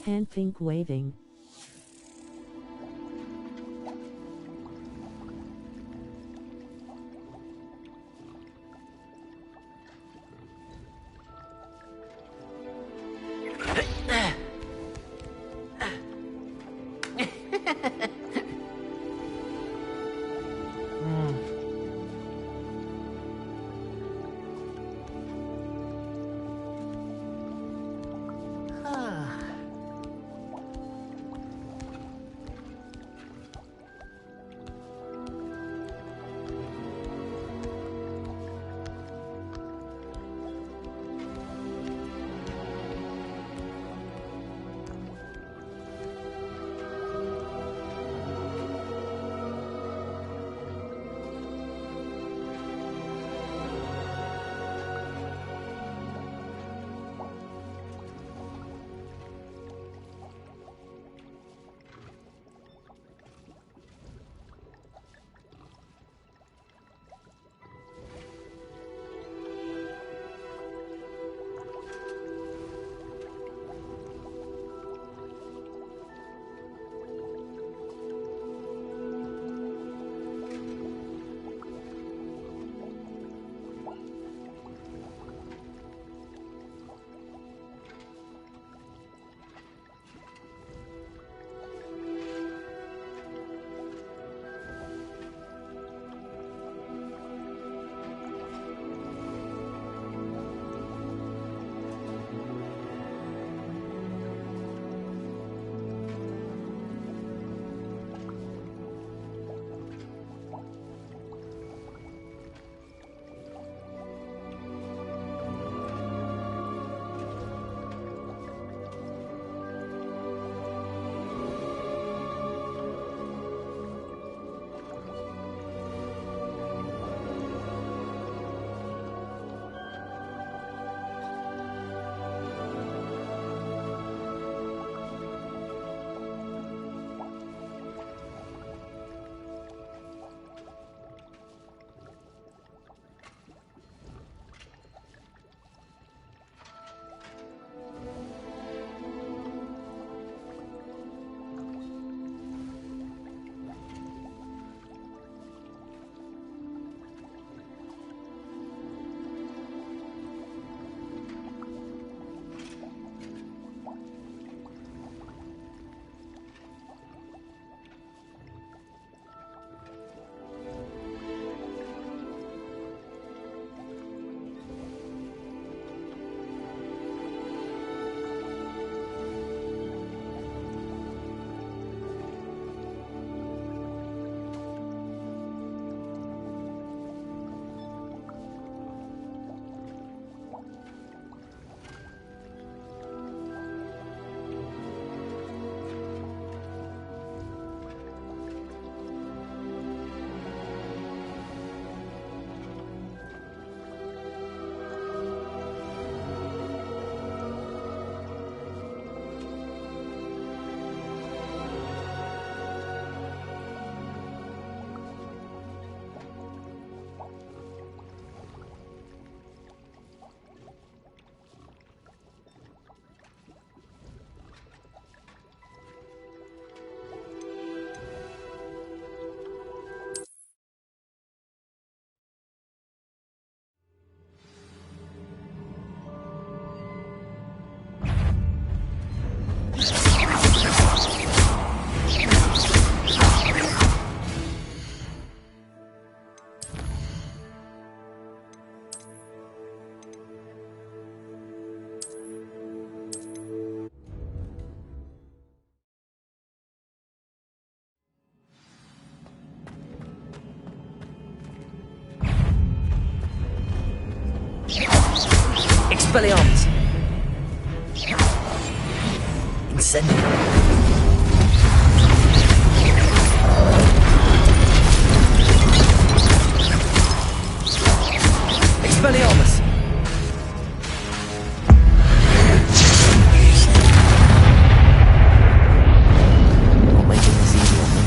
handfink waving. Expelliarmus! Incendio! Expelliarmus! Not making this easy on me.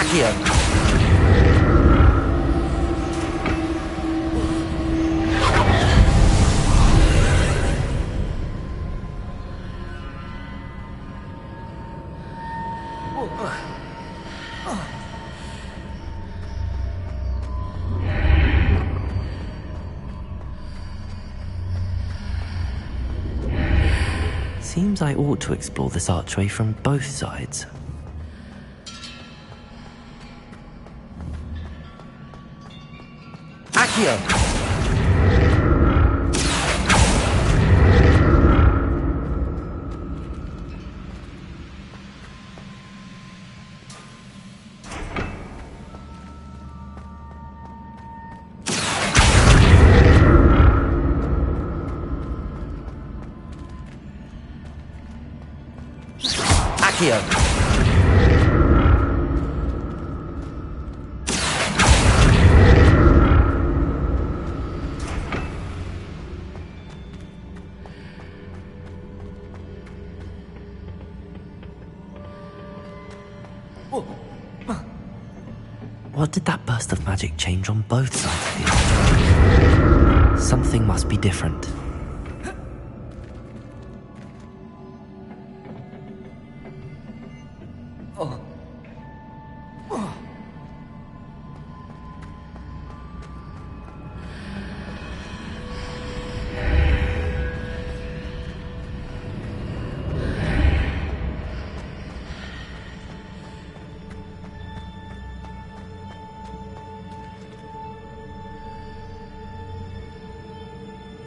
Accio! Seems I ought to explore this archway from both sides. Accio! Accio! What did that burst of magic change on both sides of the archway? Something must be different.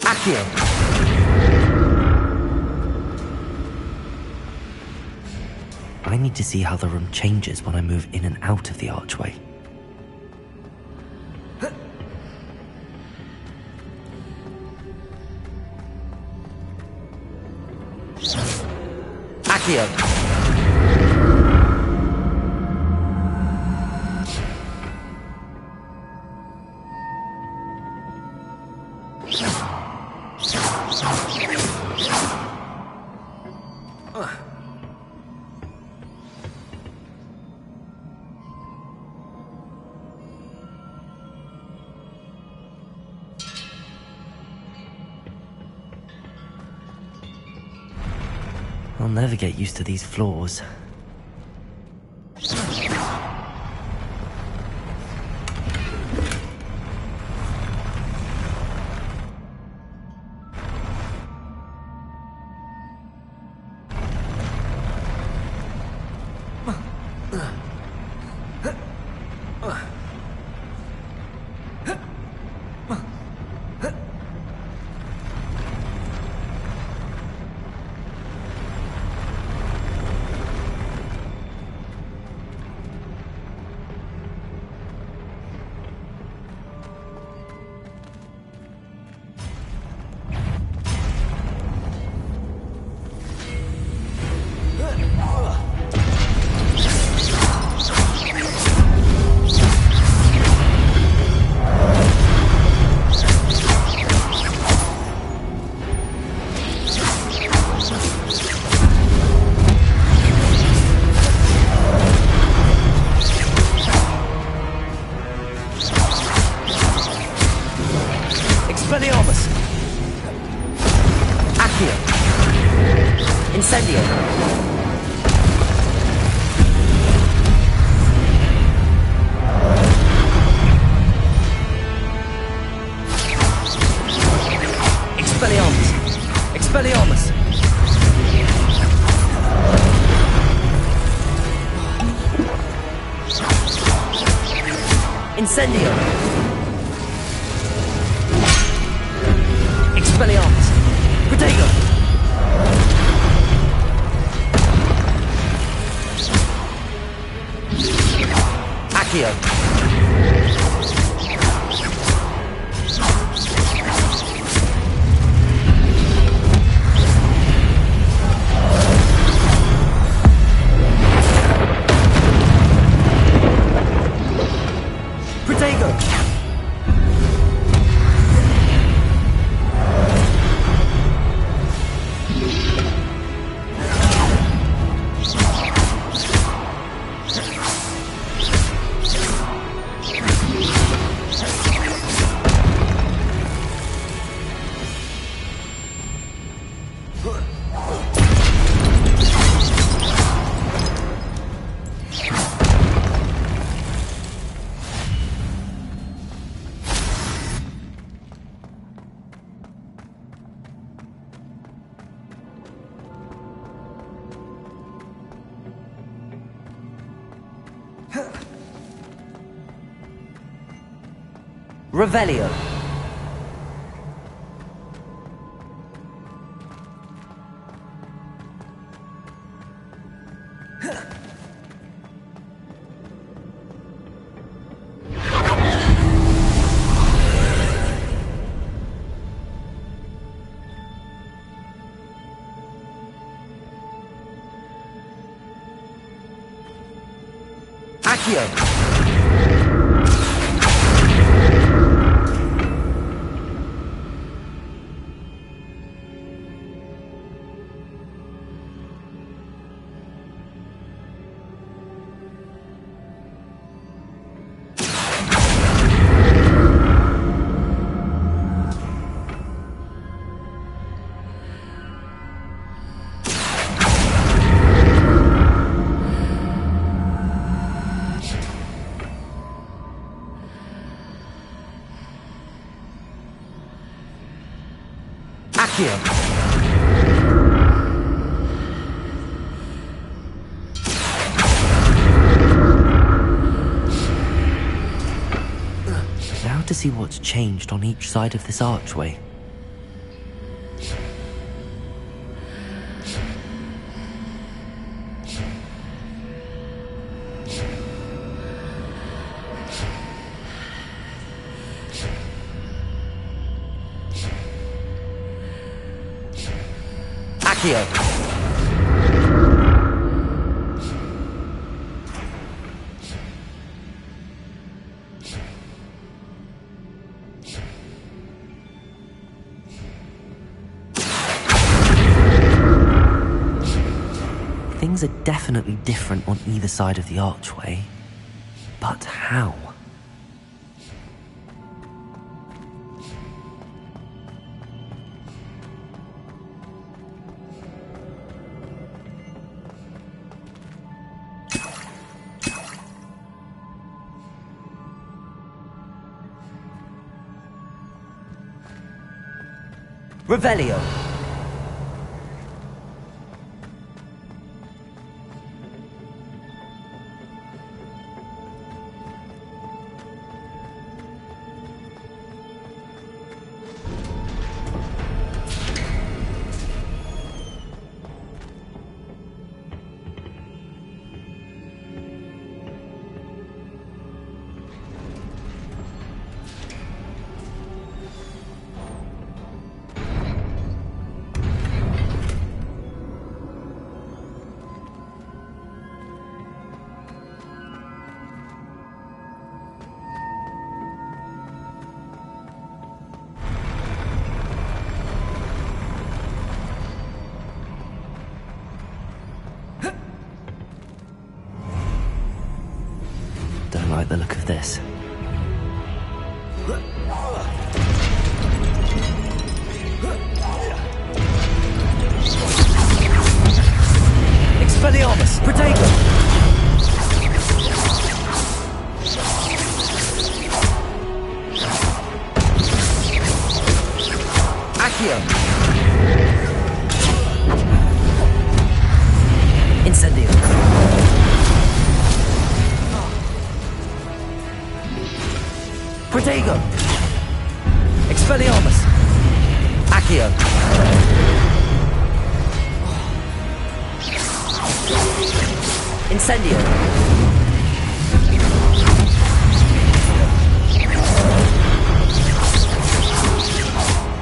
Accio! I need to see how the room changes when I move in and out of the archway. Accio! I'll never get used to these floors. Expelliarmus! Accio! Incendio! Expelliarmus! Expelliarmus! Incendio! Expelliarmus! Protego! Accio! Protego! Revelio. Accio. Accio. Now to see what's changed on each side of this archway. Accio. Things are definitely different on either side of the archway. But how? Revelio. Don't like the look of this. Expelliarmus! Protego! Accio! Incendio! Protego! Expelliarmus! Accio! Incendio!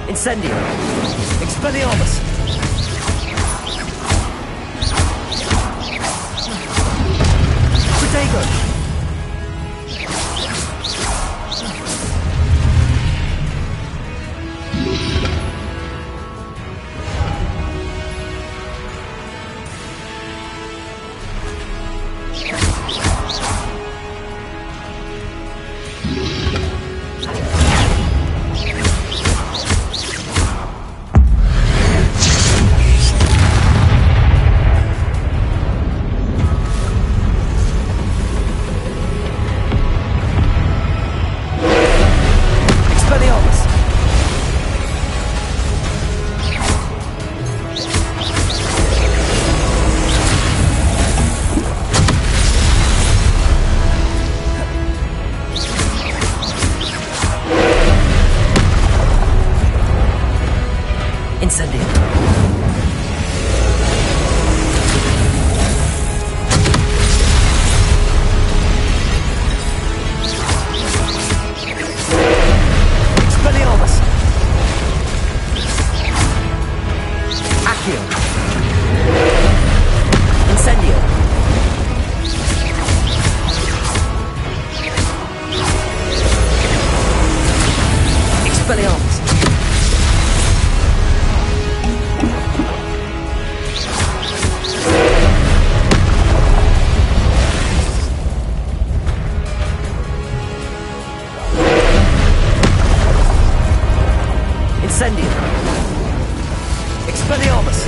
Incendio! Expelliarmus! Protego! Incendio. Expelliarmus. Accio. Incendio. Expelliarmus. Incendio. Expelliarmus.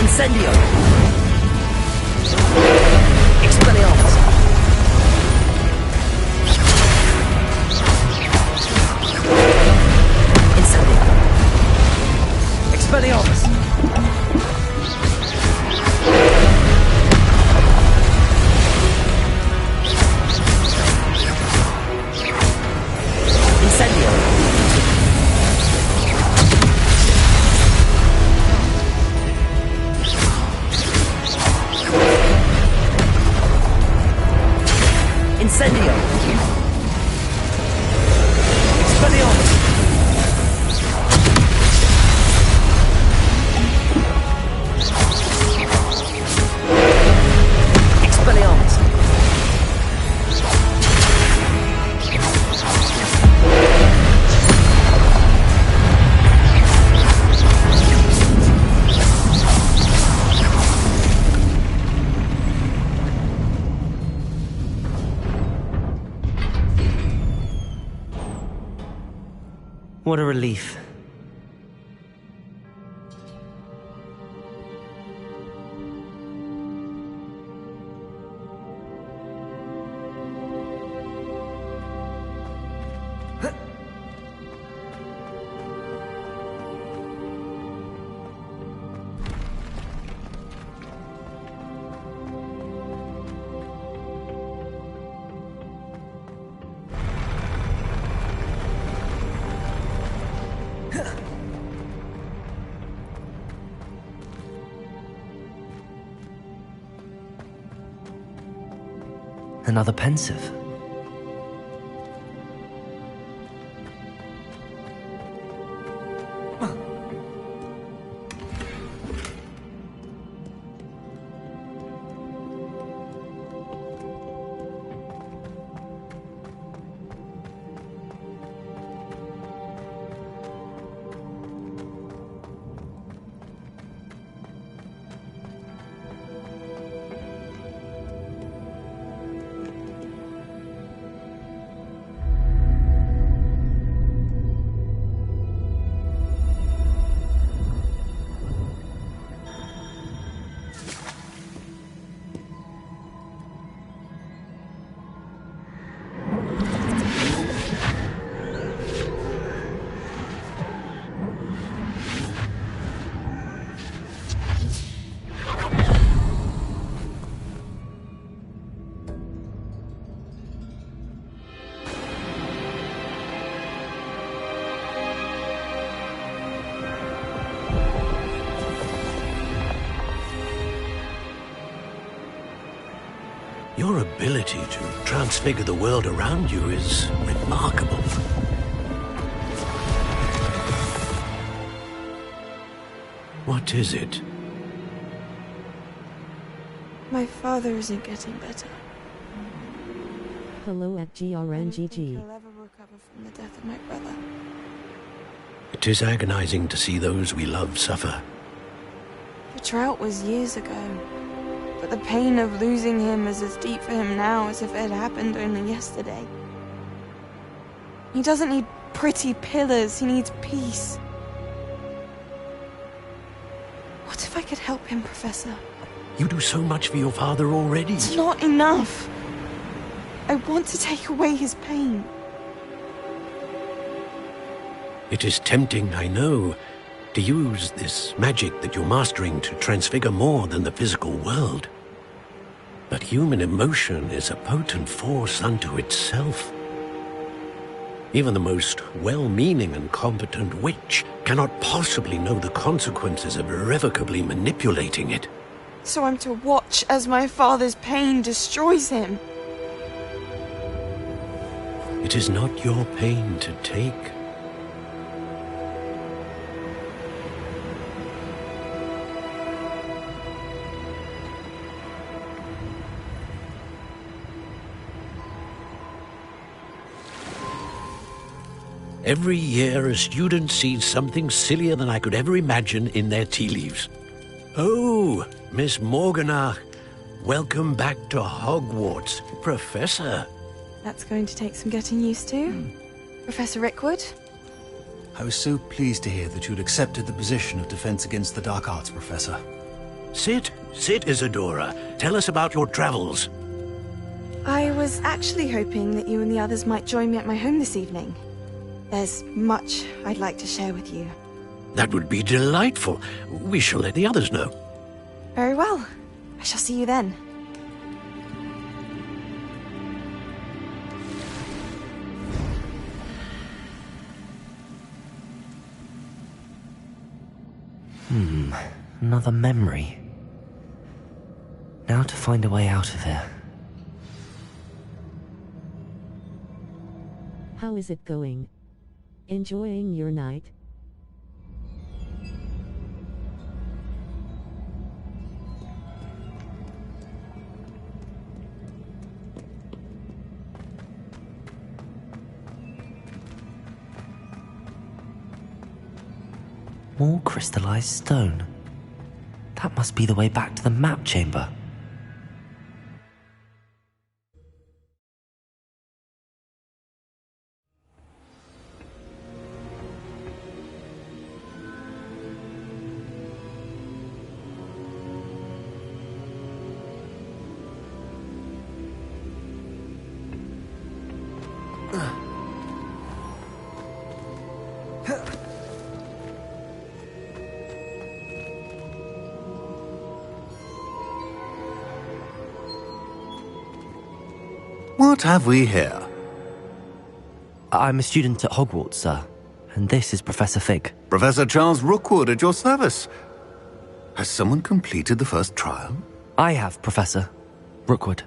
Incendio. Expelliarmus. Incendio. Expelliarmus. Incendio. Incendio. Expelliarmus. Expelliarmus. What a relief. Another pensive. Your ability to transfigure the world around you is remarkable. What is it? My father isn't getting better. Hello at I don't think GRNGG. he'll ever recover from the death of my brother. It is agonizing to see those we love suffer. The drought was years ago, but the pain of losing him is as deep for him now as if it had happened only yesterday. He doesn't need pretty pillars, he needs peace. What if I could help him, Professor? You do so much for your father already. It's not enough. I want to take away his pain. It is tempting, I know, to use this magic that you're mastering to transfigure more than the physical world. But human emotion is a potent force unto itself. Even the most well-meaning and competent witch cannot possibly know the consequences of irrevocably manipulating it. So I'm to watch as my father's pain destroys him. It is not your pain to take. Every year, a student sees something sillier than I could ever imagine in their tea leaves. Oh, Miss Morganach, welcome back to Hogwarts, Professor. That's going to take some getting used to. Professor Rickwood? I was so pleased to hear that you'd accepted the position of Defense Against the Dark Arts, Professor. Sit, Isadora. Tell us about your travels. I was actually hoping that you and the others might join me at my home this evening. There's much I'd like to share with you. That would be delightful. We shall let the others know. Very well. I shall see you then. Another memory. Now to find a way out of here. How is it going? Enjoying your night? More crystallized stone. That must be the way back to the map chamber. What have we here? I'm a student at Hogwarts, sir. And this is Professor Fig. Professor Charles Rookwood at your service. Has someone completed the first trial? I have, Professor Rookwood.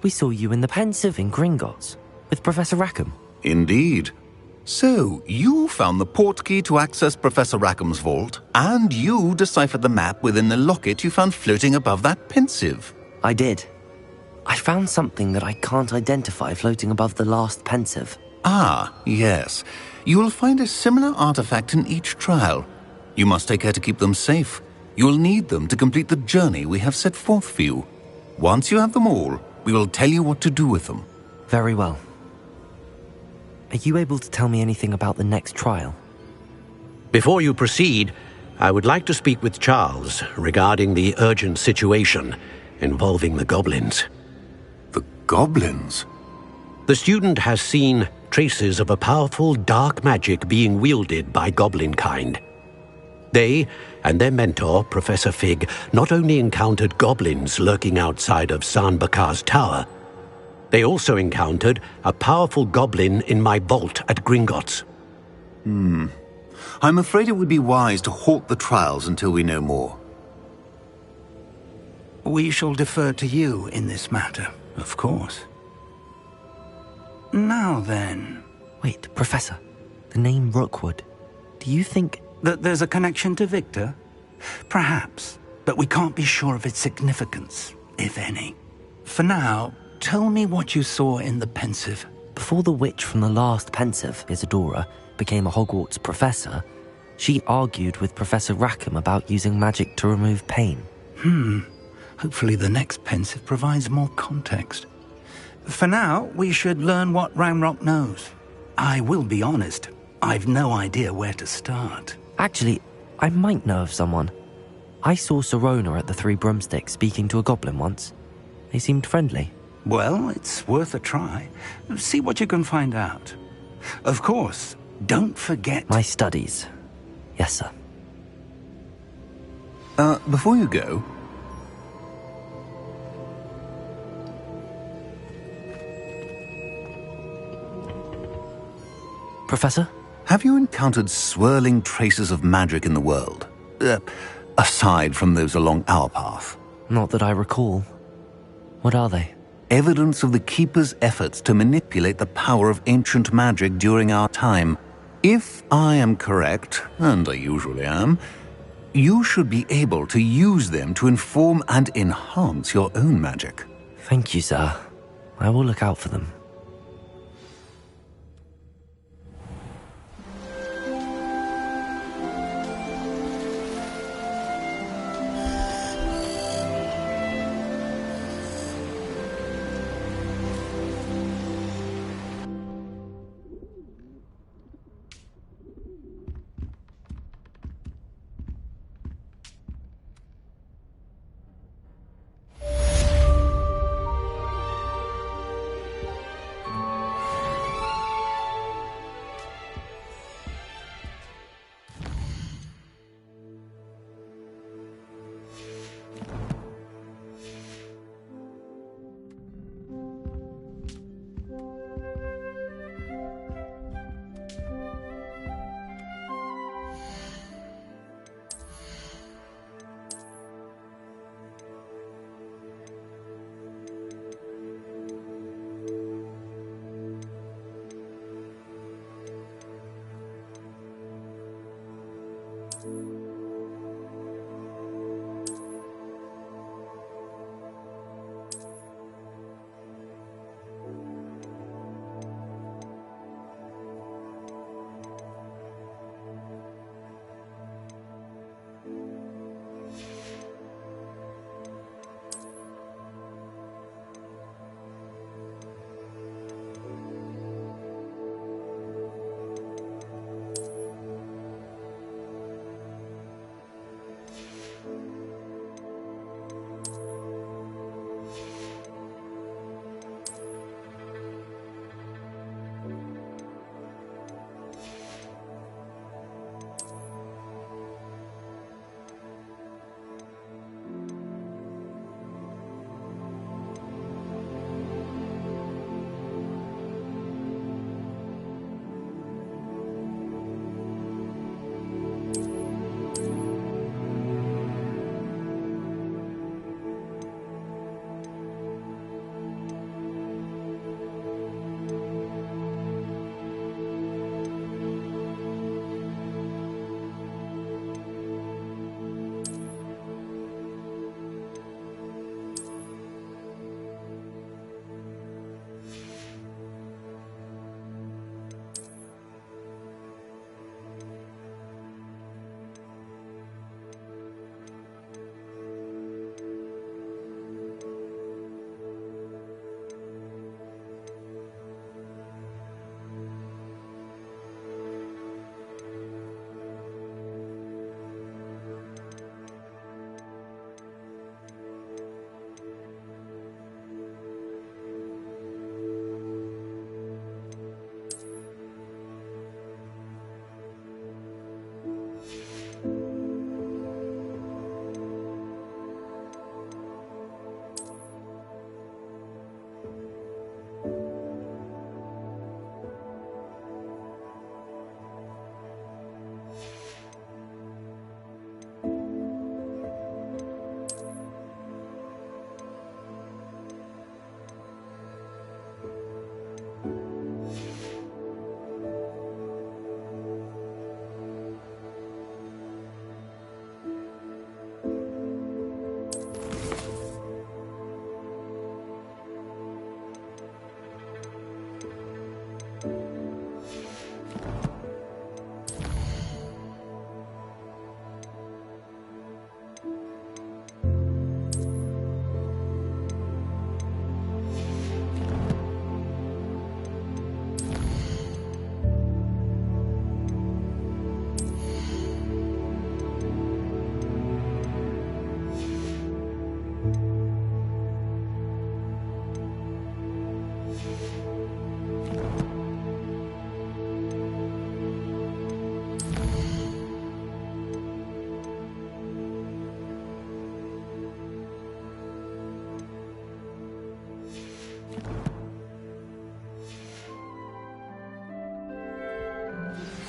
We saw you in the Pensive in Gringotts with Professor Rackham. Indeed. So, you found the portkey to access Professor Rackham's vault, and you deciphered the map within the locket you found floating above that Pensive. I did. I found something that I can't identify floating above the last Pensive. Ah, yes. You will find a similar artifact in each trial. You must take care to keep them safe. You will need them to complete the journey we have set forth for you. Once you have them all, we will tell you what to do with them. Very well. Are you able to tell me anything about the next trial? Before you proceed, I would like to speak with Charles regarding the urgent situation involving the goblins. The goblins? The student has seen traces of a powerful dark magic being wielded by goblin kind. They and their mentor, Professor Fig, not only encountered goblins lurking outside of San Bakar's tower, they also encountered a powerful goblin in my vault at Gringotts. I'm afraid it would be wise to halt the trials until we know more. We shall defer to you in this matter, of course. Now then... Wait, Professor. The name Rookwood. Do you think... that there's a connection to Victor? Perhaps, but we can't be sure of its significance, if any. For now, tell me what you saw in the pensive. Before the witch from the last pensive, Isadora, became a Hogwarts professor, she argued with Professor Rackham about using magic to remove pain. Hopefully the next pensive provides more context. For now, we should learn what Ramrock knows. I will be honest, I've no idea where to start. Actually, I might know of someone. I saw Sirona at the Three Broomsticks speaking to a goblin once. They seemed friendly. Well, it's worth a try. See what you can find out. Of course, don't forget... My studies. Yes, sir. Before you go... Professor? Have you encountered swirling traces of magic in the world? Aside from those along our path? Not that I recall. What are they? Evidence of the Keeper's efforts to manipulate the power of ancient magic during our time. If I am correct, and I usually am, you should be able to use them to inform and enhance your own magic. Thank you, sir. I will look out for them.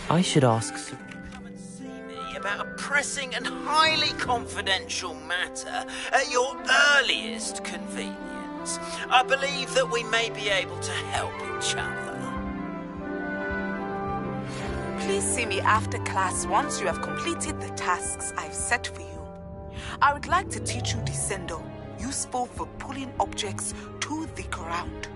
I should ask... Come and see me about a pressing and highly confidential matter at your earliest convenience. I believe that we may be able to help each other. Please see me after class once you have completed the tasks I've set for you. I would like to teach you Descendo, useful for pulling objects to the ground.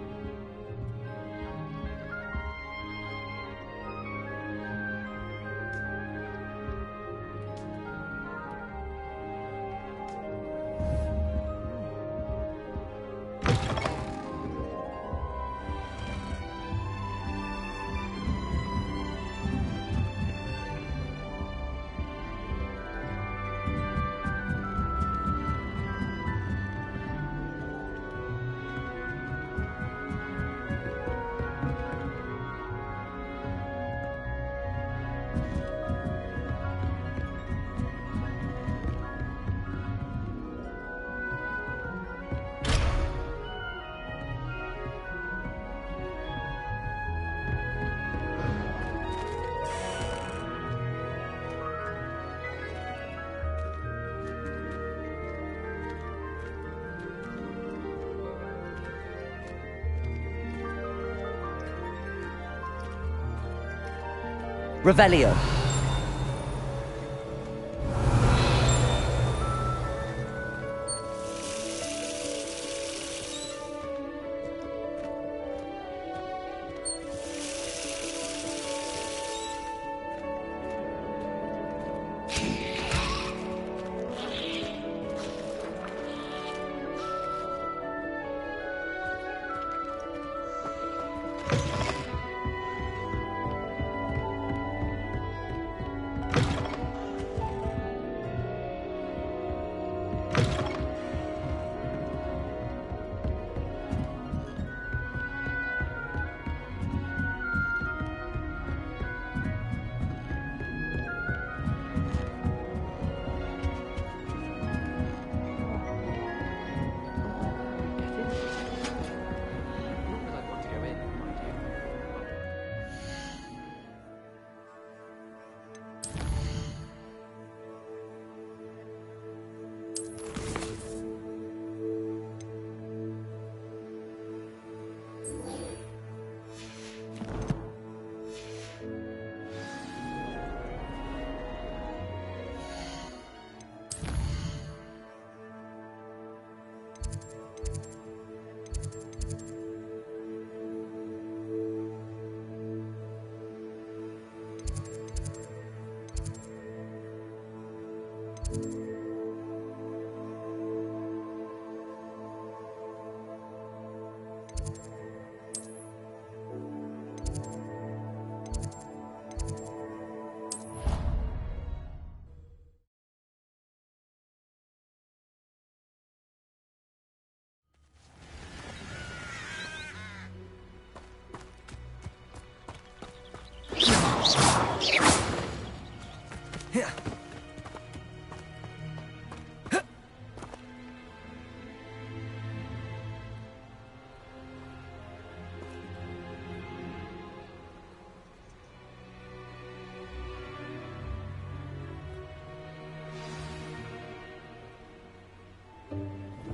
Revelio.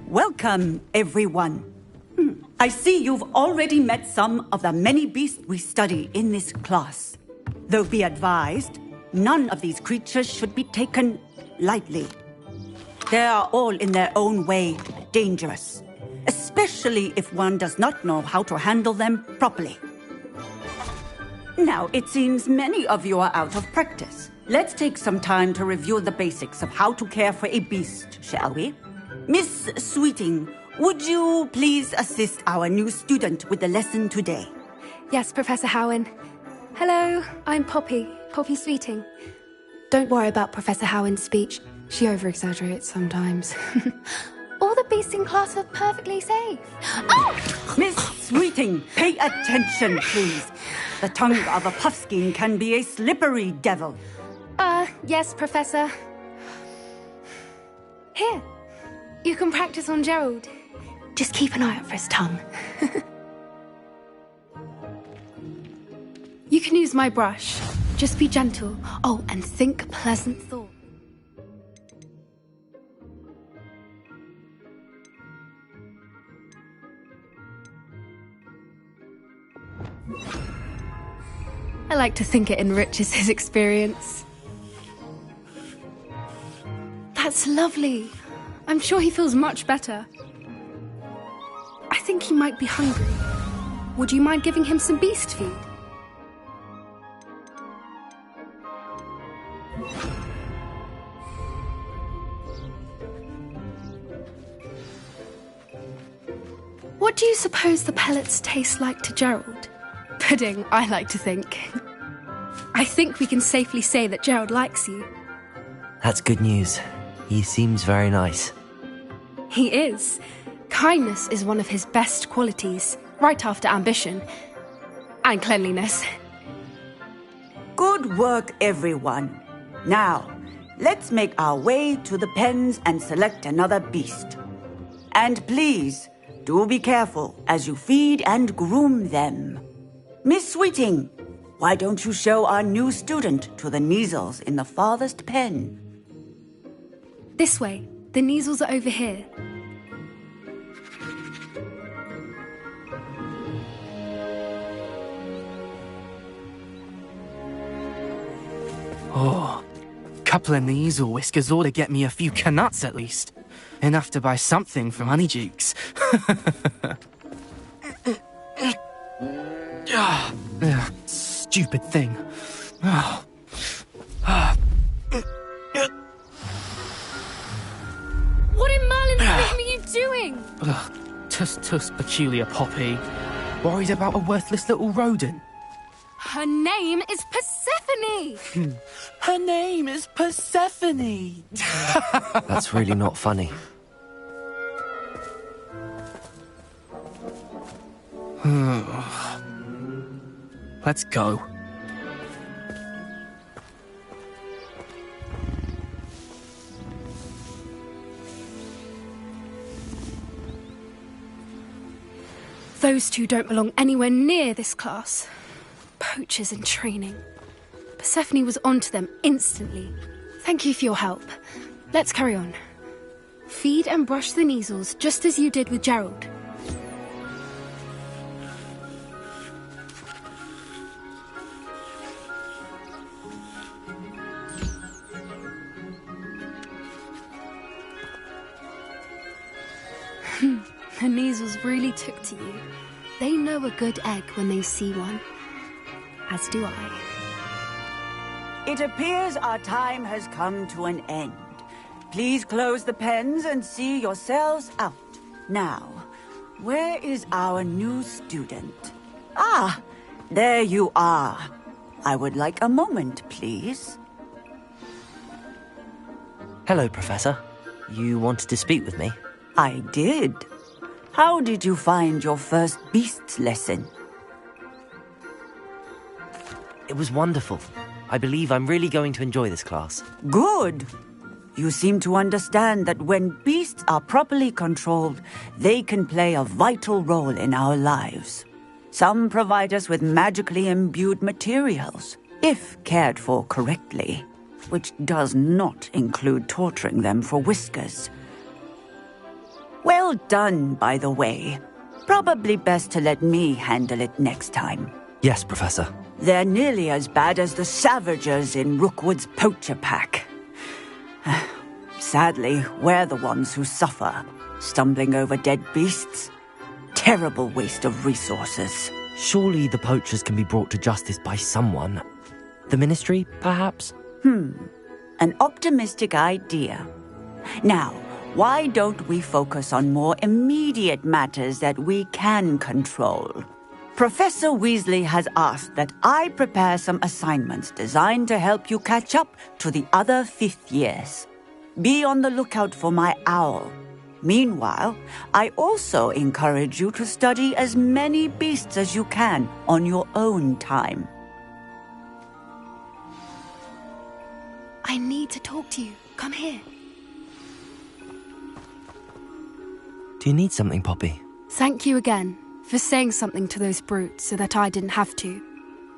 Welcome, everyone. I see you've already met some of the many beasts we study in this class. Though be advised, none of these creatures should be taken lightly. They are all in their own way dangerous, especially if one does not know how to handle them properly. Now, it seems many of you are out of practice. Let's take some time to review the basics of how to care for a beast, shall we? Miss Sweeting, would you please assist our new student with the lesson today? Yes, Professor Howen. Hello, I'm Poppy Sweeting. Don't worry about Professor Howen's speech. She over-exaggerates sometimes. All the beasts in class are perfectly safe. Oh! Miss Sweeting, pay attention, please. The tongue of a puffskein can be a slippery devil. Yes, Professor. Here, you can practice on Gerald. Just keep an eye out for his tongue. You can use my brush. Just be gentle. Oh, and think pleasant thoughts. I like to think it enriches his experience. That's lovely. I'm sure he feels much better. I think he might be hungry. Would you mind giving him some beast feed? What do you suppose the pellets taste like to Gerald? Pudding, I like to think. I think we can safely say that Gerald likes you. That's good news. He seems very nice. He is. Kindness is one of his best qualities, right after ambition. And cleanliness. Good work, everyone. Now, let's make our way to the pens and select another beast. And please, do be careful as you feed and groom them. Miss Sweeting, why don't you show our new student to the Kneazles in the farthest pen? This way. The Kneazles are over here. Oh, couple of Kneazle whiskers ought to get me a few canuts at least. Enough to buy something from Honeydukes. Stupid thing. What in Merlin's name are you doing? Tuss peculiar Poppy. Worried about a worthless little rodent. Her name is Persephone! Her name is Persephone! That's really not funny. Let's go. Those two don't belong anywhere near this class. Poachers in training. Persephone was onto them instantly. Thank you for your help. Let's carry on. Feed and brush the Kneazles just as you did with Gerald. The Kneazles really took to you. They know a good egg when they see one. As do I. It appears our time has come to an end. Please close the pens and see yourselves out. Now, where is our new student? Ah, there you are. I would like a moment, please. Hello, Professor. You wanted to speak with me? I did. How did you find your first beasts lesson? It was wonderful. I believe I'm really going to enjoy this class. Good. You seem to understand that when beasts are properly controlled, they can play a vital role in our lives. Some provide us with magically imbued materials, if cared for correctly, which does not include torturing them for whiskers. Well done, by the way. Probably best to let me handle it next time. Yes, Professor. They're nearly as bad as the Savagers in Rookwood's poacher pack. Sadly, we're the ones who suffer, stumbling over dead beasts. Terrible waste of resources. Surely the poachers can be brought to justice by someone. The Ministry, perhaps? An optimistic idea. Now, why don't we focus on more immediate matters that we can control? Professor Weasley has asked that I prepare some assignments designed to help you catch up to the other 5th years. Be on the lookout for my owl. Meanwhile, I also encourage you to study as many beasts as you can on your own time. I need to talk to you. Come here. Do you need something, Poppy? Thank you again for saying something to those brutes so that I didn't have to.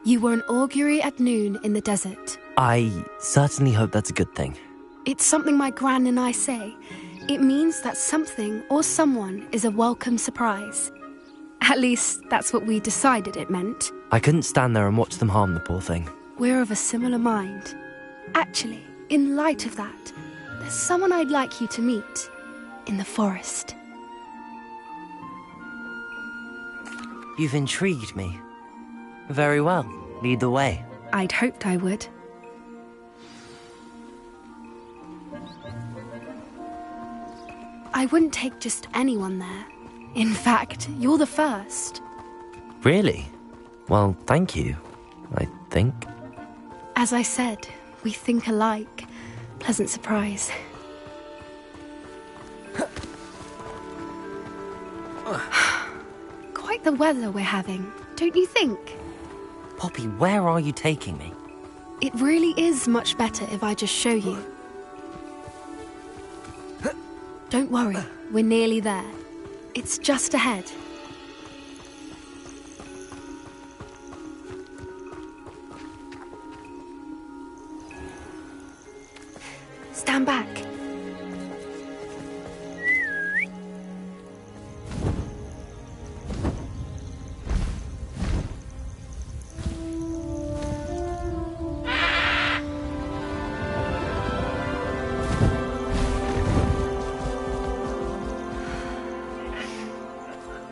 You were an augury at noon in the desert. I certainly hope that's a good thing. It's something my gran and I say. It means that something or someone is a welcome surprise. At least, that's what we decided it meant. I couldn't stand there and watch them harm the poor thing. We're of a similar mind. Actually, in light of that, there's someone I'd like you to meet in the forest. You've intrigued me. Very well. Lead the way. I'd hoped I would. I wouldn't take just anyone there. In fact, you're the first. Really? Well, thank you, I think. As I said, we think alike. Pleasant surprise. Quite the weather we're having, don't you think? Poppy, where are you taking me? It really is much better if I just show you. Don't worry, we're nearly there. It's just ahead. Stand back.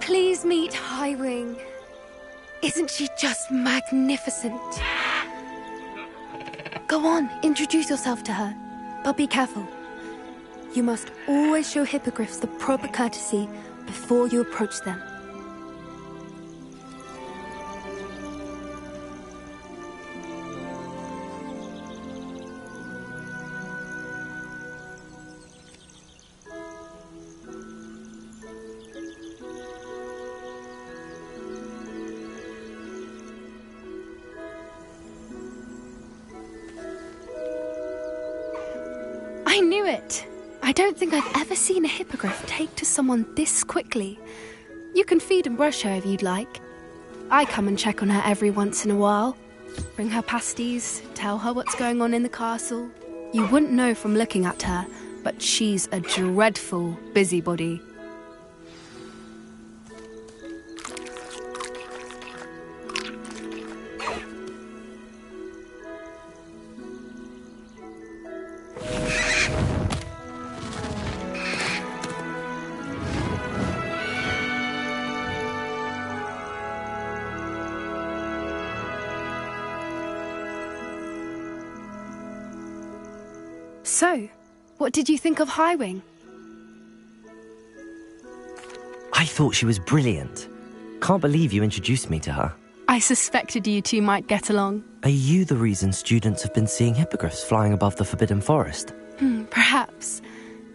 Please meet Highwing. Isn't she just magnificent? Go on, introduce yourself to her. But be careful. You must always show hippogriffs the proper courtesy before you approach them. I knew it! I don't think I've ever seen a hippogriff take to someone this quickly. You can feed and brush her if you'd like. I come and check on her every once in a while. Bring her pasties, tell her what's going on in the castle. You wouldn't know from looking at her, but she's a dreadful busybody. So, what did you think of Highwing? I thought she was brilliant. Can't believe you introduced me to her. I suspected you two might get along. Are you the reason students have been seeing hippogriffs flying above the Forbidden Forest? Perhaps.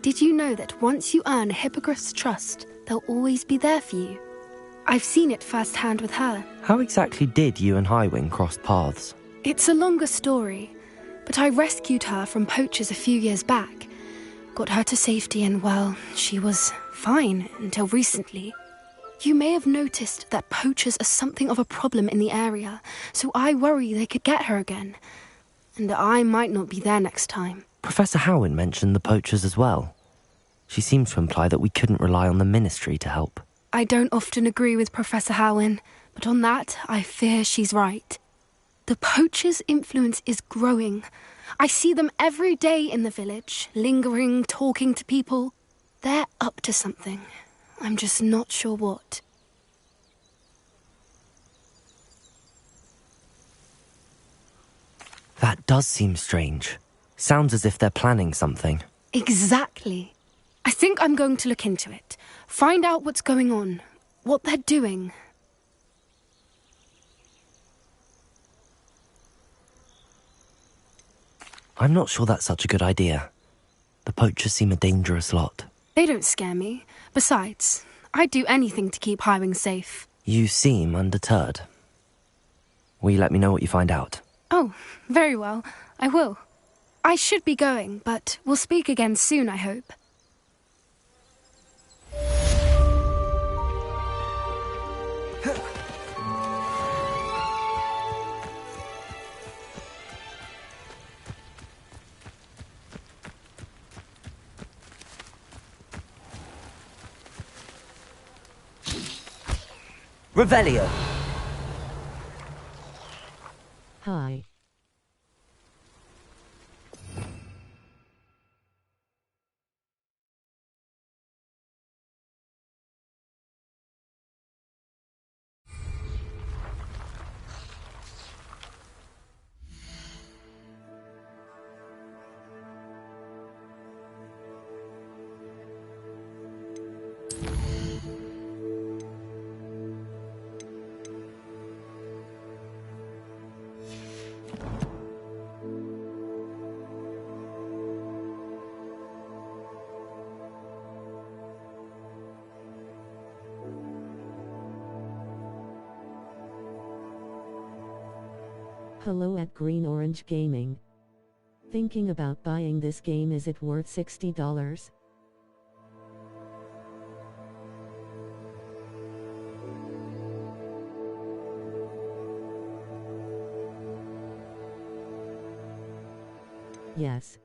Did you know that once you earn a hippogriff's trust, they'll always be there for you? I've seen it firsthand with her. How exactly did you and Highwing cross paths? It's a longer story, but I rescued her from poachers a few years back. Got her to safety and, well, she was fine until recently. You may have noticed that poachers are something of a problem in the area, so I worry they could get her again. And I might not be there next time. Professor Howin mentioned the poachers as well. She seemed to imply that we couldn't rely on the ministry to help. I don't often agree with Professor Howin, but on that, I fear she's right. The poachers' influence is growing. I see them every day in the village, lingering, talking to people. They're up to something. I'm just not sure what. That does seem strange. Sounds as if they're planning something. Exactly. I think I'm going to look into it. Find out what's going on, what they're doing. I'm not sure that's such a good idea. The poachers seem a dangerous lot. They don't scare me. Besides, I'd do anything to keep Highwing safe. You seem undeterred. Will you let me know what you find out? Oh, very well. I will. I should be going, but we'll speak again soon, I hope. Revelio. Hi. Hello at Green Orange Gaming. Thinking about buying this game, is it worth $60? Yes.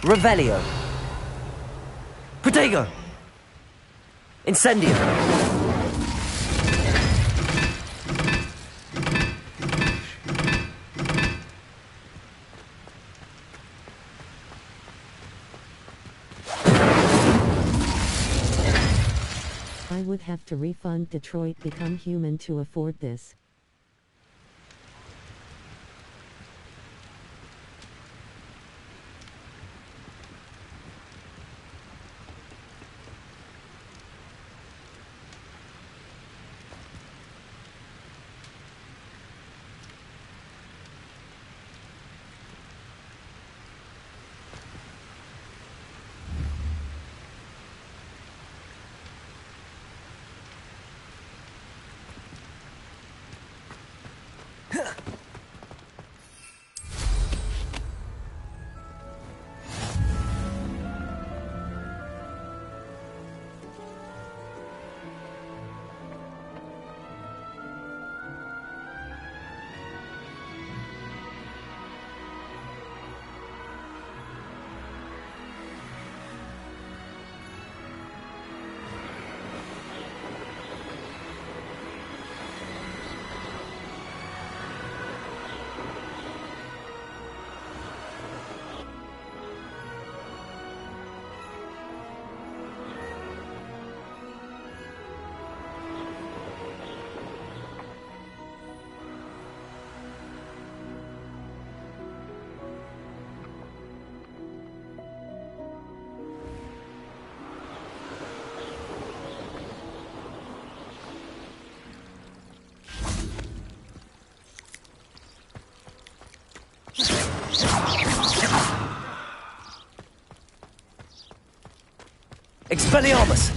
Revelio. Protego. Incendio. I would have to refund Detroit Become Human to afford this. Expelliarmus!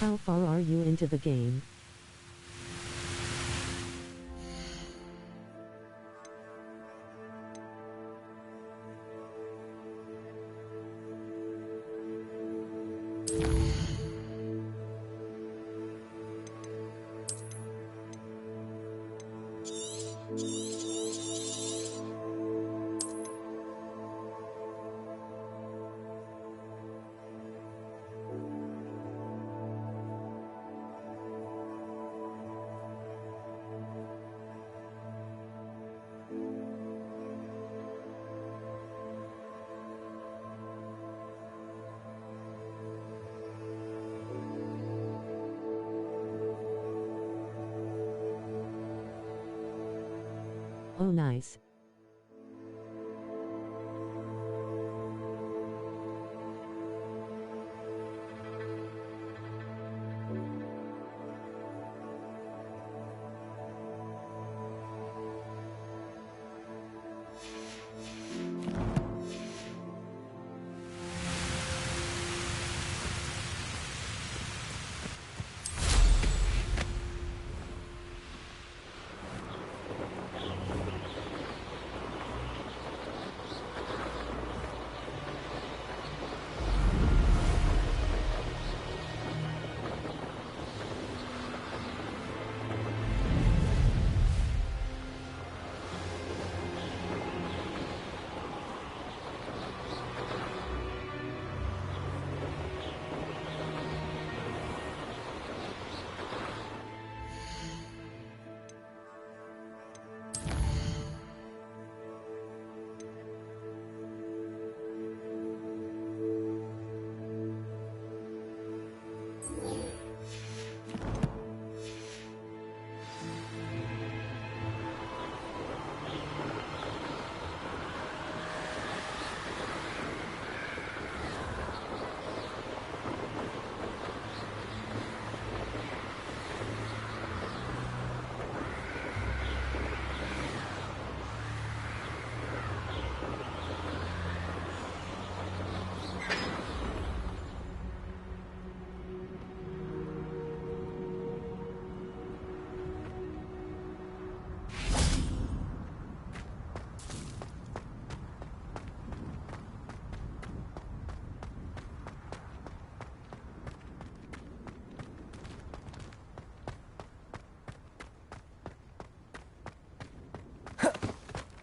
How far are you into the game? Oh, nice.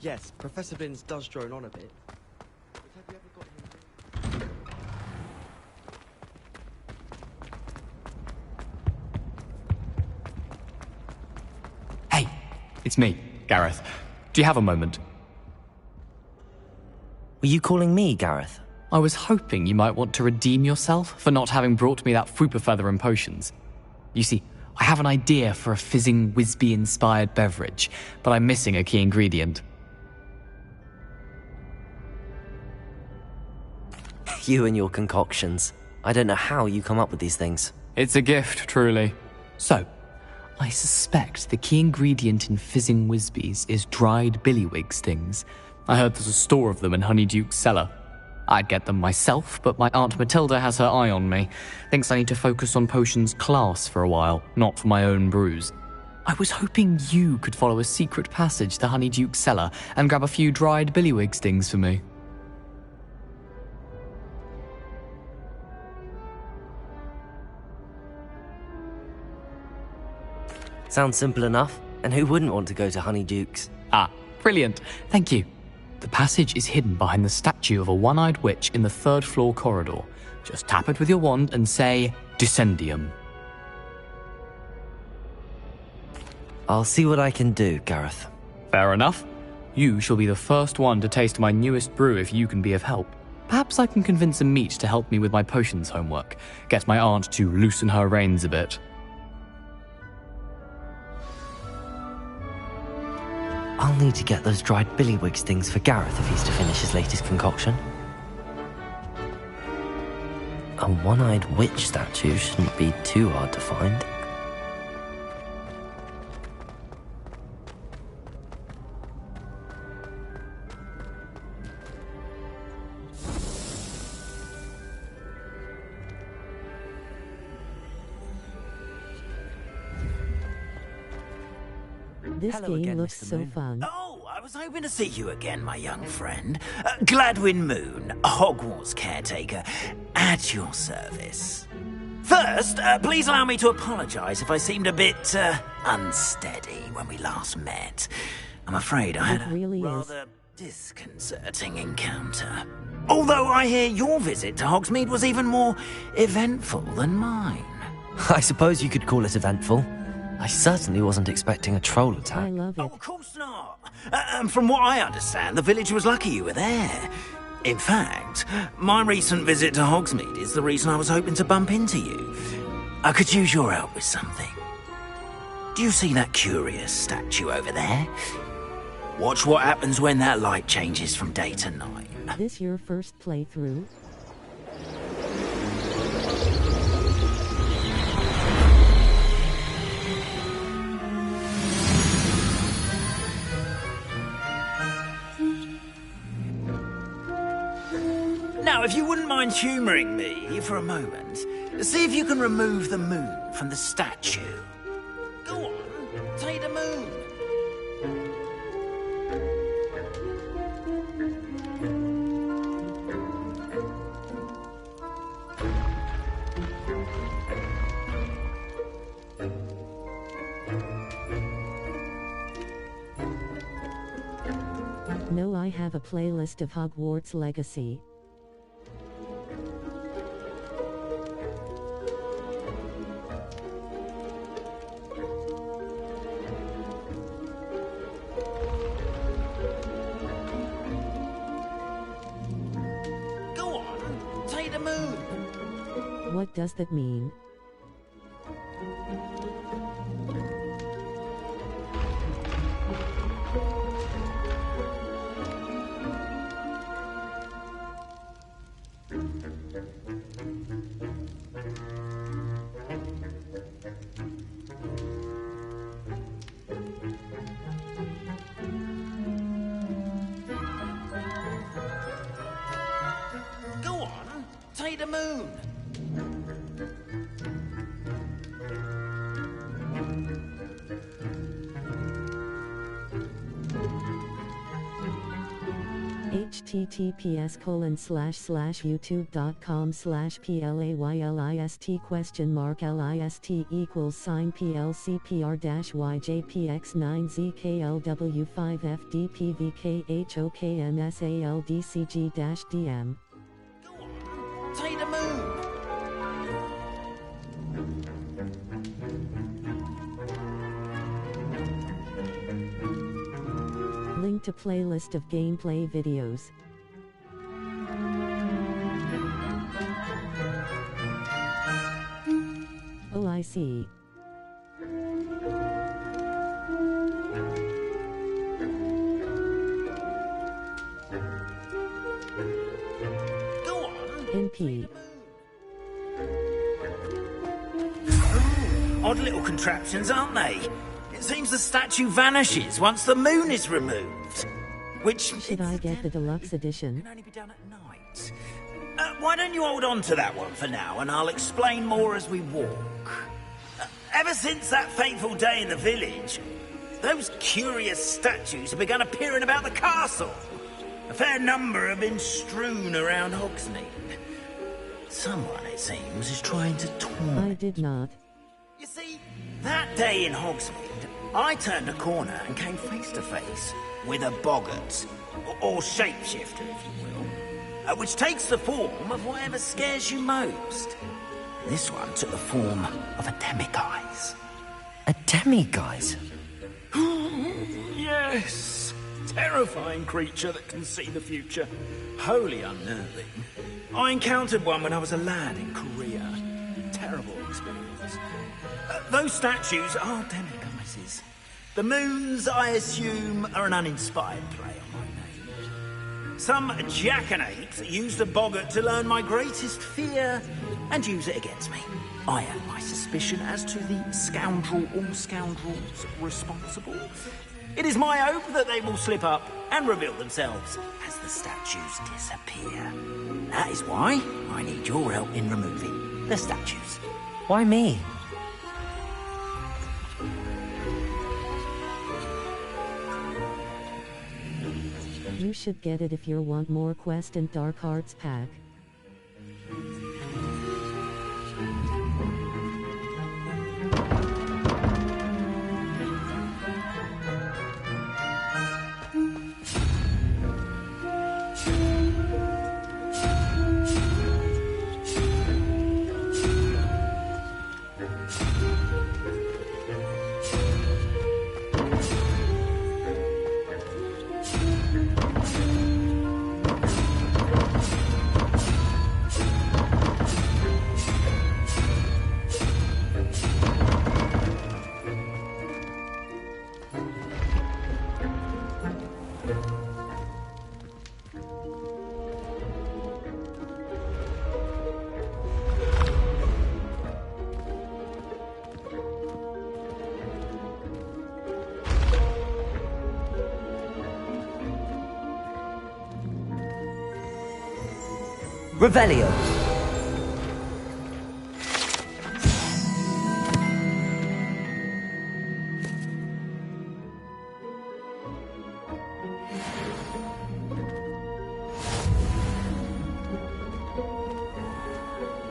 Yes, Professor Binns does drone on a bit. But have you ever got him... Hey, it's me, Gareth. Do you have a moment? Were you calling me, Gareth? I was hoping you might want to redeem yourself for not having brought me that Fwooper feather and potions. You see, I have an idea for a fizzing Wisby-inspired beverage, but I'm missing a key ingredient. You and your concoctions. I don't know how you come up with these things. It's a gift, truly. So, I suspect the key ingredient in fizzing Wisbies is dried billywig stings. I heard there's a store of them in Honeyduke's cellar. I'd get them myself, but my Aunt Matilda has her eye on me. Thinks I need to focus on potions class for a while, not for my own brews. I was hoping you could follow a secret passage to Honeyduke's cellar and grab a few dried billywig stings for me. Sounds simple enough, and who wouldn't want to go to Honeyduke's? Ah, brilliant. Thank you. The passage is hidden behind the statue of a one-eyed witch in the 3rd floor corridor. Just tap it with your wand and say, Descendium. I'll see what I can do, Gareth. Fair enough. You shall be the first one to taste my newest brew if you can be of help. Perhaps I can convince a meat to help me with my potions homework. Get my aunt to loosen her reins a bit. I'll need to get those dried billywig stings for Gareth if he's to finish his latest concoction. A one-eyed witch statue shouldn't be too hard to find. This Hello game again, looks Mr. so Moon. fun. Oh, I was hoping to see you again, my young friend. Gladwin Moon, Hogwarts caretaker, at your service. First, please allow me to apologise if I seemed a bit unsteady when we last met. I'm afraid I had a rather disconcerting encounter. Although I hear your visit to Hogsmeade was even more eventful than mine. I suppose you could call it eventful. I certainly wasn't expecting a troll attack. I love it. Oh, of course not. From what I understand, the village was lucky you were there. In fact, my recent visit to Hogsmeade is the reason I was hoping to bump into you. I could use your help with something. Do you see that curious statue over there? Watch what happens when that light changes from day to night. This your first playthrough? Now, if you wouldn't mind humouring me for a moment, see if you can remove the moon from the statue. Go on, take the moon. No, I have a playlist of Hogwarts Legacy. Go on, take the moon. What does that mean? Go on, take the moon. https://youtube.com/PLAYLIST++mark_LIST=+list+PLCPR-YJPX9ZKLW5FDPVK8OKMSALDCG-DM. Take the moon. Link to playlist of gameplay videos. Oh, I see. Go on. NP. Odd little contraptions, aren't they? It seems the statue vanishes once the moon is removed. Which should I get the deluxe edition? Can only be done at night. Why don't you hold on to that one for now, and I'll explain more as we walk. Ever since that fateful day in the village, those curious statues have begun appearing about the castle. A fair number have been strewn around Hogsmeade. Someone, it seems, is trying to torment. I did not. You see, that day in Hogsmeade, I turned a corner and came face to face with a boggart, or shapeshifter, if you will, which takes the form of whatever scares you most. This one took the form of a demiguise. A demiguise? Yes. Terrifying creature that can see the future. Wholly unnerving. I encountered one when I was a lad in Korea. Terrible experience. Those statues are demiguises. The moons, I assume, are an uninspired play on my name. Some jackanapes used the boggart to learn my greatest fear and use it against me. I have my suspicion as to the scoundrel or scoundrels responsible. It is my hope that they will slip up and reveal themselves as the statues disappear. That is why I need your help in removing the statues. Why me? You should get it if you want more Quest and Dark Arts pack. Revelio.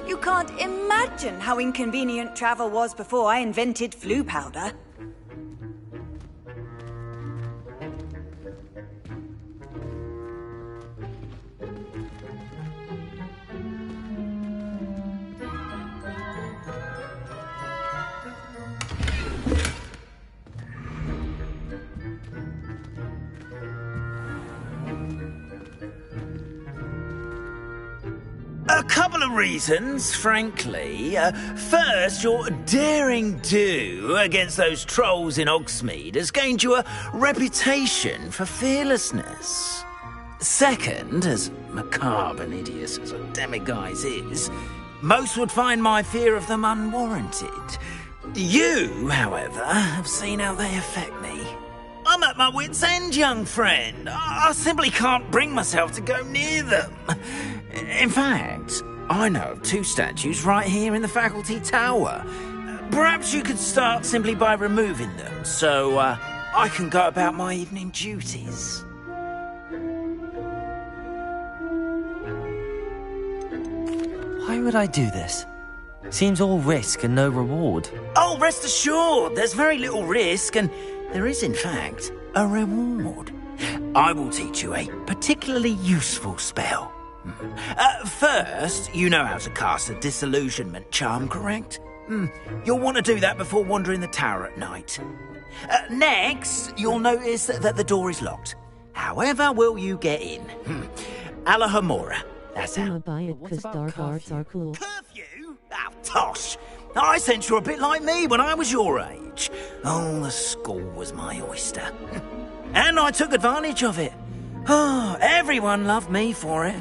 You can't imagine how inconvenient travel was before I invented flu powder. A couple of reasons, frankly. First, your daring do against those trolls in Hogsmeade has gained you a reputation for fearlessness. Second, as macabre and hideous as a demiguise is, most would find my fear of them unwarranted. You, however, have seen how they affect me. I'm at my wit's end, young friend. I simply can't bring myself to go near them. In fact, I know of 2 statues right here in the faculty tower. Perhaps you could start simply by removing them, so I can go about my evening duties. Why would I do this? Seems all risk and no reward. Oh, rest assured, there's very little risk, and there is, in fact, a reward. I will teach you a particularly useful spell. First, you know how to cast a disillusionment charm, correct? You'll want to do that before wandering the tower at night. Next, you'll notice that the door is locked. However will you get in? Alahamora. That's how. Buy it because Dark Arts are cool. Curfew? Oh, tosh. I sense you're a bit like me when I was your age. Oh, the school was my oyster. And I took advantage of it. Oh, everyone loved me for it.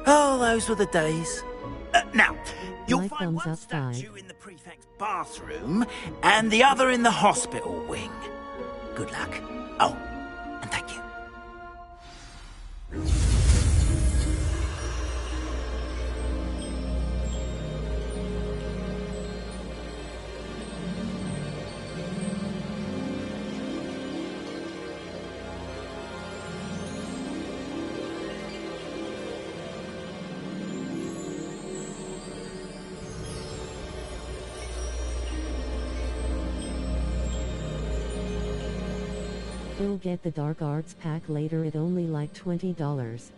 Oh, those were the days. Now, you'll find one statue in the prefect's bathroom and the other in the hospital wing. Good luck. Oh, and thank you. He'll get the Dark Arts pack later at only like $20.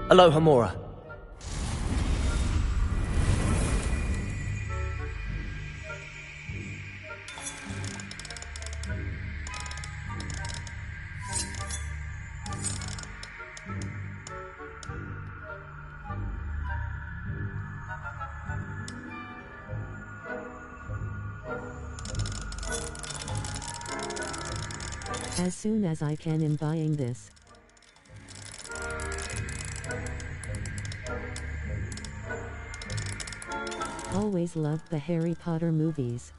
Aloha Mora. As soon as I can, I'm buying this. Always loved the Harry Potter movies.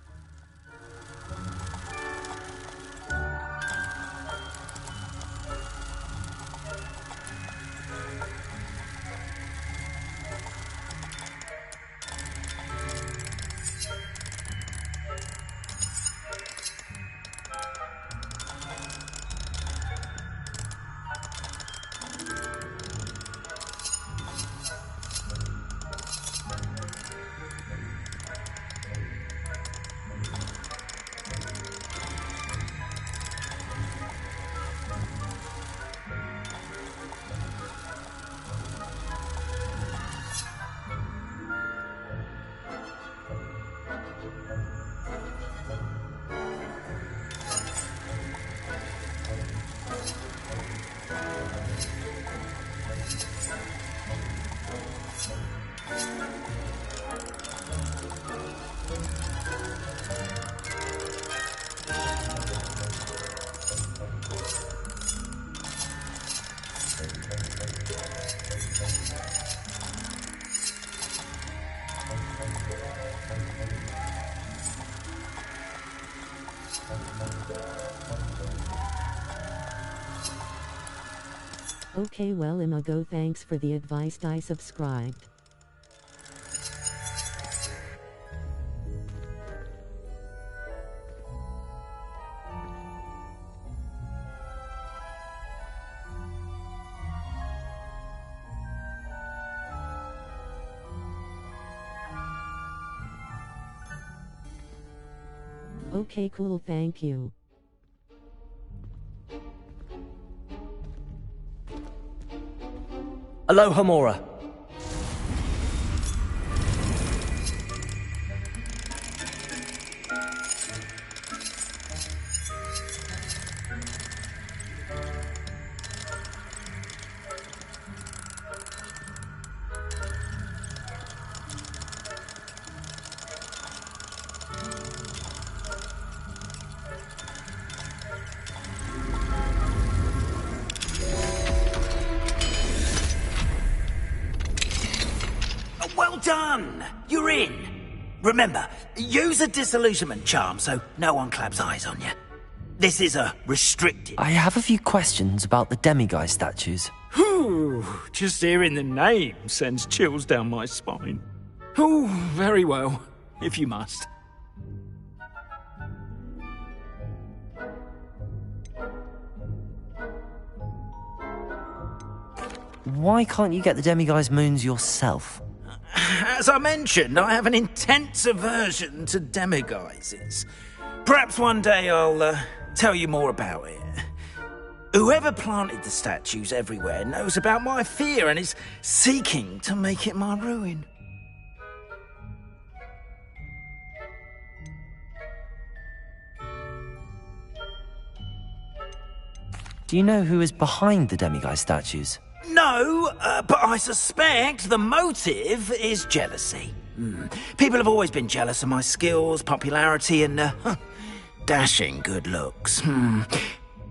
Okay, well, I'ma go. Thanks for the advice. I subscribed. Okay, cool, thank you. Aloha Mora. Well done! You're in. Remember, use a disillusionment charm so no one claps eyes on you. This is a restricted... I have a few questions about the demiguise statues. Whew, just hearing the name sends chills down my spine. Oh, very well, if you must. Why can't you get the demiguise moons yourself? As I mentioned, I have an intense aversion to demiguises. Perhaps one day I'll tell you more about it. Whoever planted the statues everywhere knows about my fear and is seeking to make it my ruin. Do you know who is behind the demiguise statues? No, but I suspect the motive is jealousy. People have always been jealous of my skills, popularity, and dashing good looks.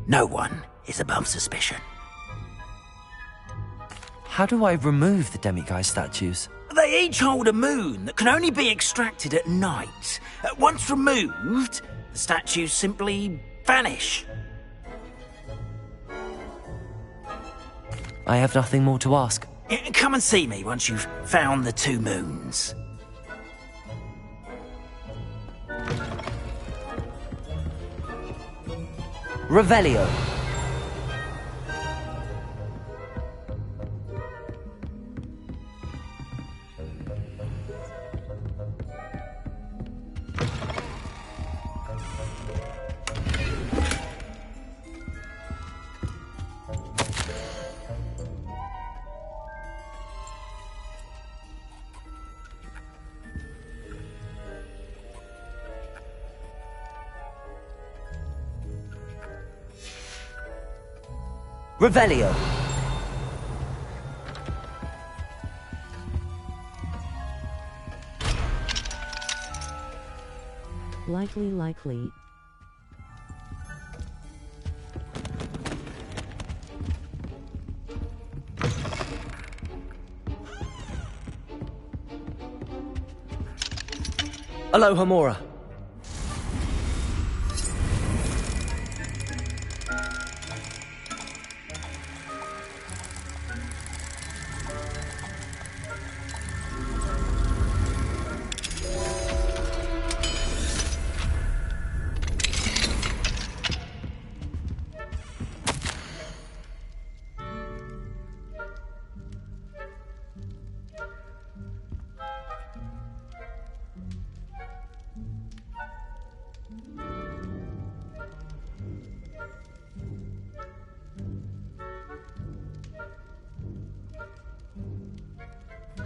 No one is above suspicion. How do I remove the demiguise statues? They each hold a moon that can only be extracted at night. Once removed, the statues simply vanish. I have nothing more to ask. Come and see me once you've found the 2 moons. Revelio. Revelio. Likely. Aloha Mora.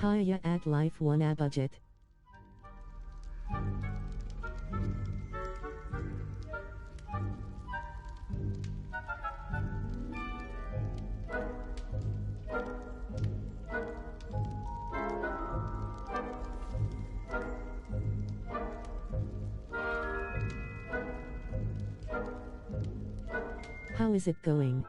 Hiya at life 1 a budget. How is it going?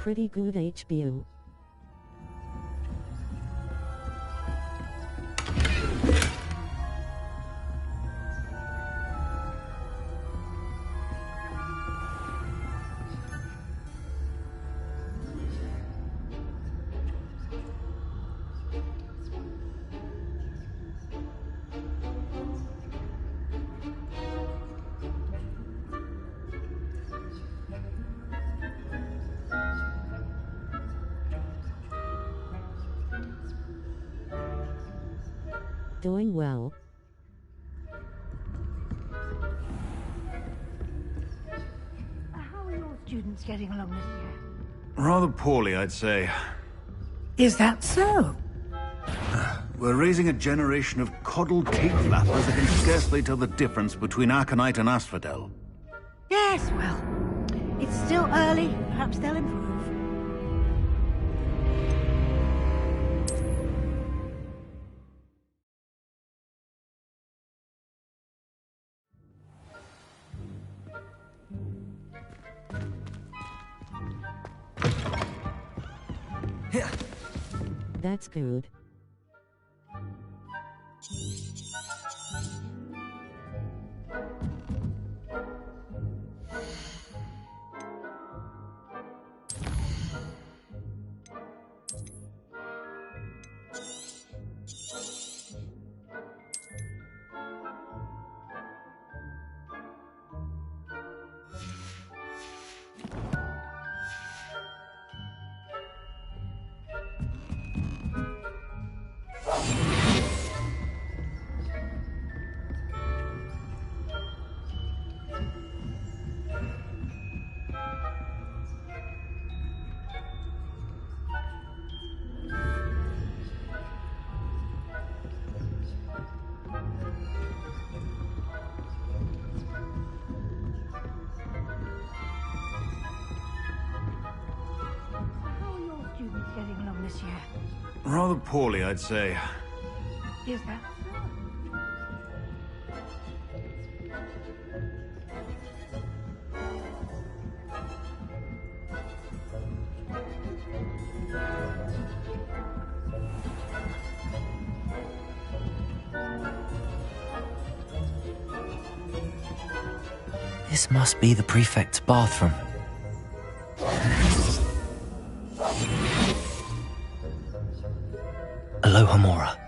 Pretty good HBO. Doing well. How are your students getting along this year? Rather poorly, I'd say. Is that so? We're raising a generation of coddled cake flappers that can scarcely tell the difference between aconite and asphodel. Yes, well, it's still early. Perhaps they'll improve. That's good. Getting along this year? Rather poorly, I'd say. Is that This must be the prefect's bathroom. Aloha Mora.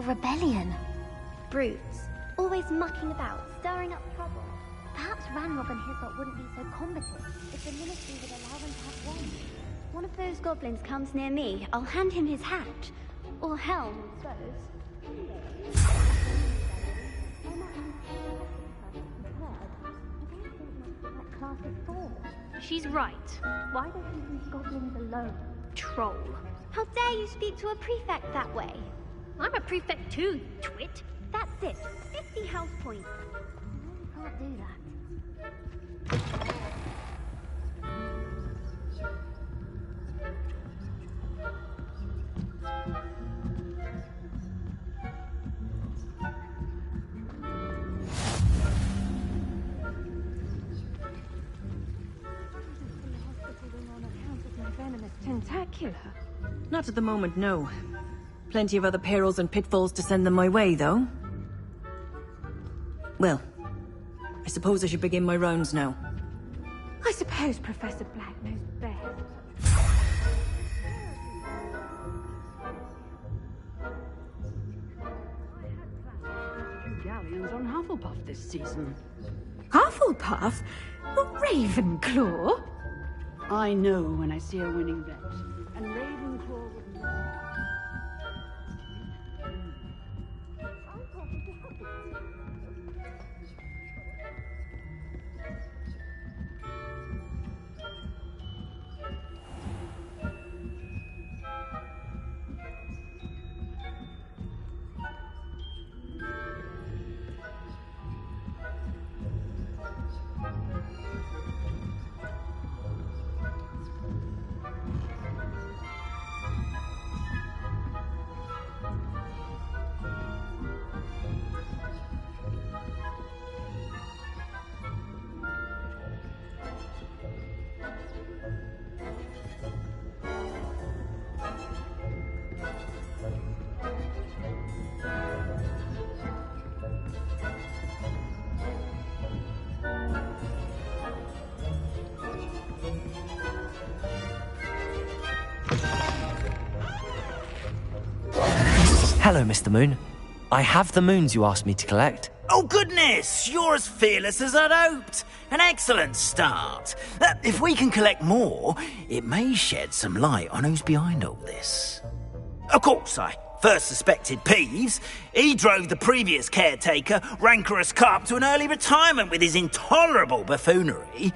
Rebellion. Brutes, always mucking about, stirring up trouble. Perhaps Ranrock and his lot wouldn't be so combative if the ministry would allow them to have one. One of those goblins comes near me, I'll hand him his hat. Or helm, I suppose. She's right. Why don't you leave goblins alone, troll? How dare you speak to a prefect that way? I'm a prefect too, you twit. That's it. 50 house points. I can't do that. Tentacular? Not at the moment, no. Plenty of other perils and pitfalls to send them my way, though. Well, I suppose I should begin my rounds now. I suppose Professor Black knows best. Galleons on Hufflepuff this season. Hufflepuff? Not Ravenclaw? I know when I see a winning bet. And Ravenclaw would know. Hello, Mr. Moon. I have the moons you asked me to collect. Oh, goodness! You're as fearless as I'd hoped. An excellent start. If we can collect more, it may shed some light on who's behind all this. Of course, I first suspected Peeves. He drove the previous caretaker, Rancorous Carp, to an early retirement with his intolerable buffoonery.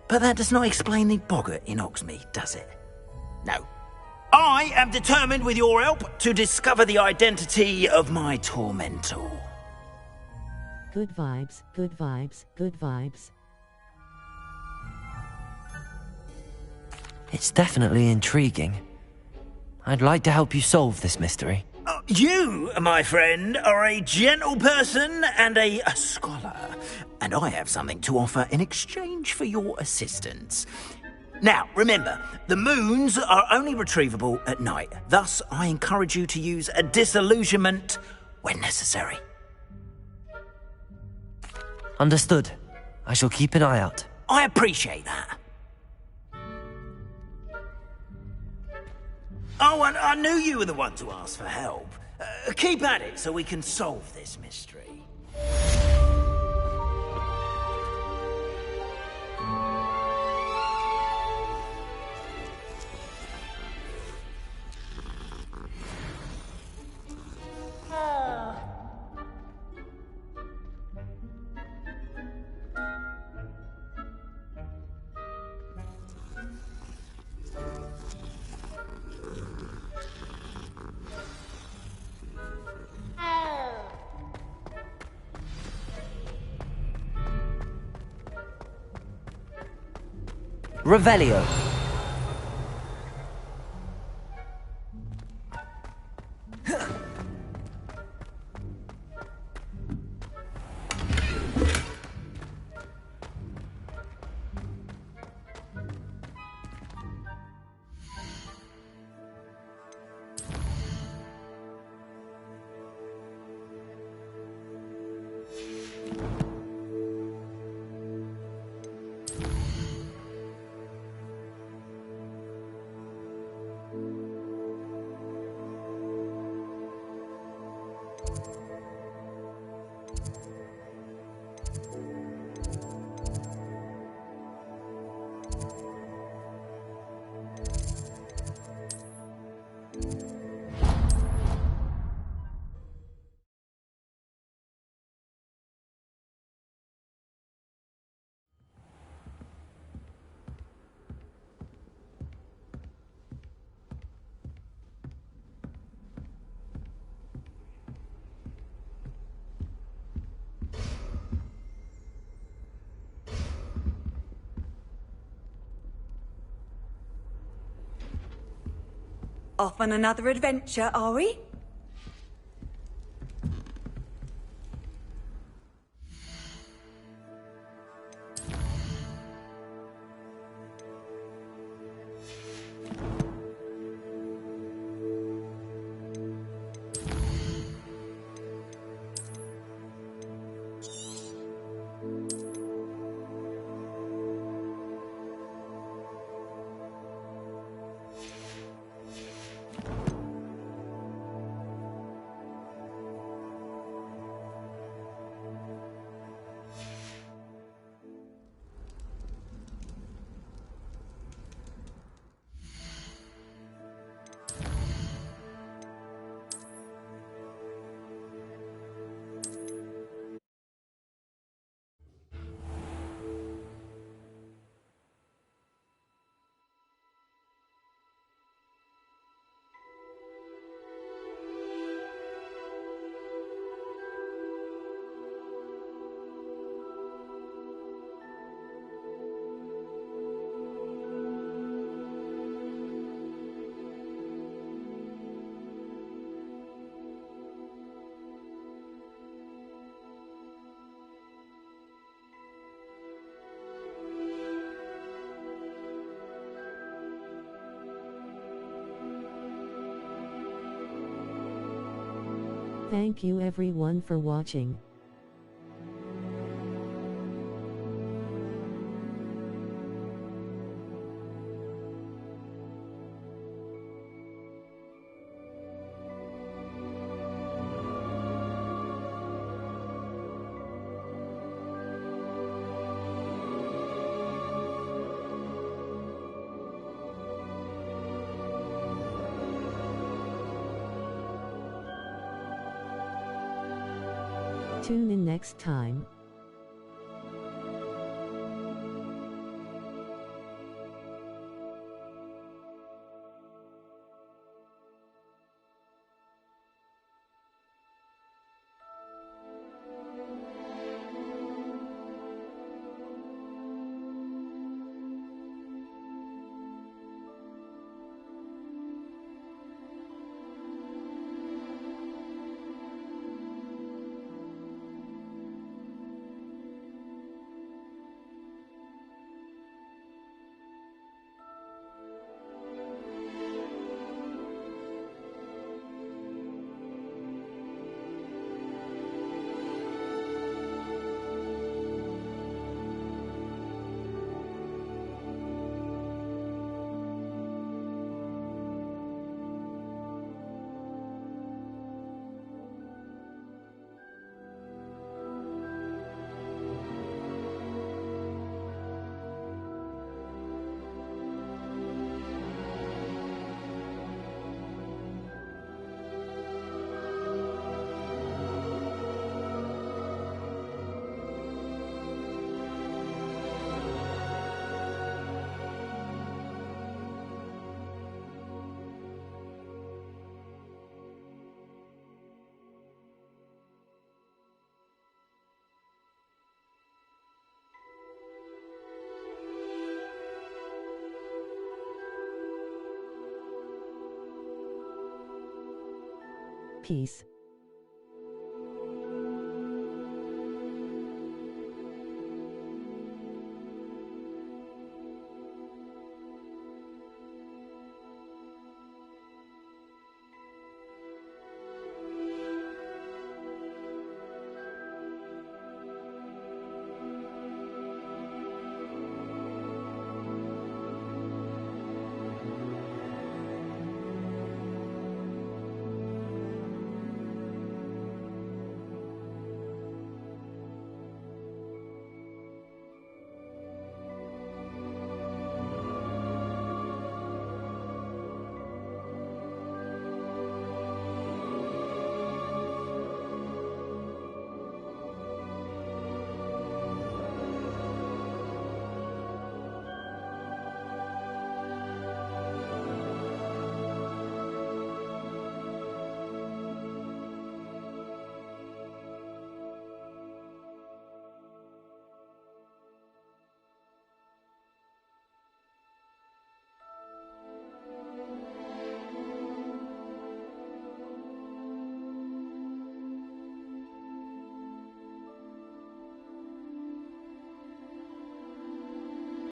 But that does not explain the boggart in Hogsmeade, does it? No. I am determined, with your help, to discover the identity of my tormentor. Good vibes, good vibes, good vibes. It's definitely intriguing. I'd like to help you solve this mystery. You, my friend, are a gentle person and a scholar, and I have something to offer in exchange for your assistance. Now, remember, the moons are only retrievable at night. Thus, I encourage you to use a disillusionment when necessary. Understood. I shall keep an eye out. I appreciate that. Oh, and I knew you were the one to ask for help. Keep at it so we can solve this mystery. Revelio. Off on another adventure, are we? Thank you everyone for watching. Tune in next time. Peace.